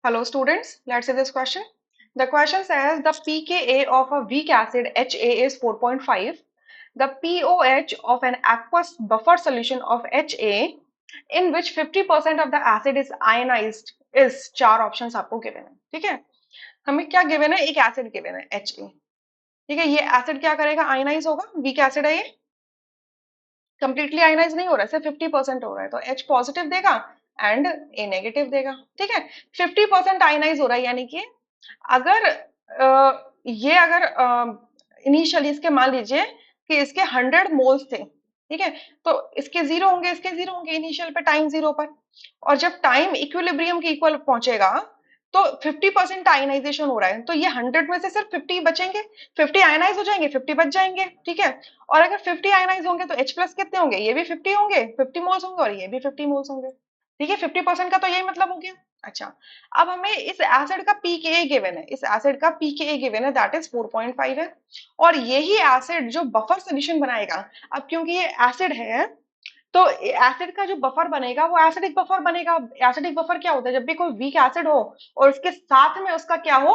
Hello students, let's see this question. The question says the pKa of a weak acid HA is 4.5. The POH of an aqueous buffer solution of HA in which 50% of the acid is ionized is चार options आपको given है, ठीक है? हमें क्या given है? एक acid given है HA, ठीक है? ये acid क्या करेगा? Ionize होगा, weak acid है ये, कंप्लीटली आयनाइज नहीं हो रहा है, सिर्फ 50% हो रहा है, तो H पॉजिटिव देगा एंड A नेगेटिव देगा, ठीक है? 50% आयनाइज हो रहा है, यानी कि अगर ये अगर इनिशियली इसके मान लीजिए कि इसके 100 मोल्स थे, ठीक है, तो इसके जीरो होंगे, इसके जीरो होंगे इनिशियल पे, टाइम जीरो पर, और जब टाइम इक्विलिब्रियम के इक्वल पहुंचेगा तो 50% आयनाइजेशन हो रहा है, तो ये 100 में से सिर्फ 50 बचेंगे, 50 आयनाइज हो जाएंगे, 50 बच जाएंगे, ठीक है? और अगर 50 आयनाइज होंगे तो H प्लस कितने होंगे? ये भी 50 होंगे, 50 मोल्स होंगे, और ये भी 50 मोल्स होंगे, ठीक है? 50% का तो यही मतलब हो गया। अच्छा, अब हमें इस एसिड का pKa गिवन है, इस एसिड का pKa गिवन है, दैट इज 4.5 है, और यही एसिड जो बफर सॉल्यूशन बनाएगा, अब क्योंकि ये एसिड है तो एसिड का जो बफर बनेगा वो एसिडिक बफर बनेगा। एसिडिक बफर क्या होता है? जब भी कोई वीक एसिड हो और उसके साथ में उसका क्या हो,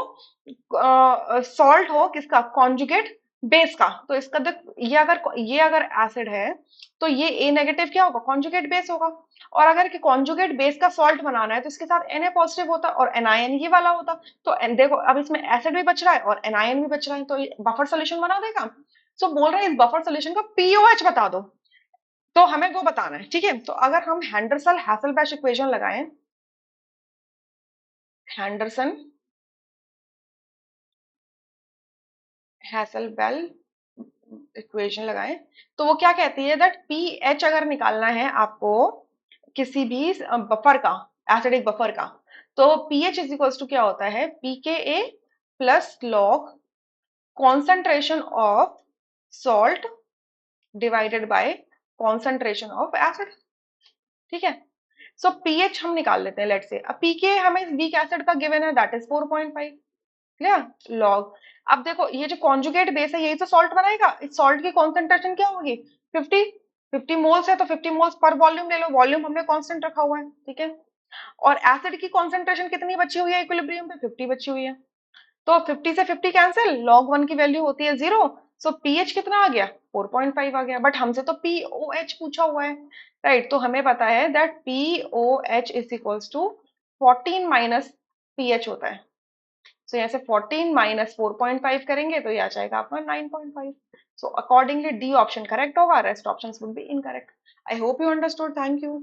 सॉल्ट हो, किसका? कॉन्जुगेट बेस का। तो इसका ये अगर एसिड है तो ये ए नेगेटिव क्या होगा? कॉन्जुगेट बेस होगा। और अगर कि कॉन्जुगेट बेस का सॉल्ट बनाना है तो इसके साथ Na पॉजिटिव होता है और एनआईएन ये वाला होता। तो देखो अब इसमें एसिड भी बच रहा है और एनआईएन भी बच रहा है, तो ये बफर सोल्यूशन बना देगा। सो बोल रहे हैं इस बफर सोल्यूशन का पीओएच बता दो। तो हमें वो बताना है, ठीक है? तो अगर हम हैंडरसन हैसलबैश इक्वेशन लगाएं, हैंडरसन हैसलबैल इक्वेशन लगाएं, तो वो क्या कहती है? दैट पीएच अगर निकालना है आपको किसी भी बफर का, एसिडिक बफर का, तो पीएच इज इक्वल्स टू क्या होता है? PKa plus log concentration of salt divided by concentration of acid, ठीक है? सो पीएच हम निकाल लेते हैं, लेट्स से। अब पीके हमें वीक एसिड का गिवन है, दैट इज 4.5, क्लियर? लॉग, अब देखो ये जो कॉन्जुगेट बेस है यही तो सॉल्ट बनाएगा, इस सॉल्ट की कॉन्सेंट्रेशन क्या होगी? 50, 50 मोल्स है तो 50 मोल्स पर वॉल्यूम ले लो, वॉल्यूम हमने कांस्टेंट रखा हुआ है, ठीक है? और एसिड की कॉन्सेंट्रेशन कितनी बची हुई है इक्विलिब्रियम पे? 50 बची हुई है, तो 50 से 50 कैंसिल, लॉग वन की वैल्यू होती है 0। सो पीएच कितना आ गया? 4.5 आ गया, बट हमसे तो पीओएच पूछा हुआ है, राइट? तो हमें पता है that pOH is equals to 14 minus pH होता है। सो यहाँ से 14 माइनस 4.5 करेंगे तो ये आ जाएगा आपका 9.5। So accordingly D option correct होगा, rest options would be incorrect. I hope you understood, thank you.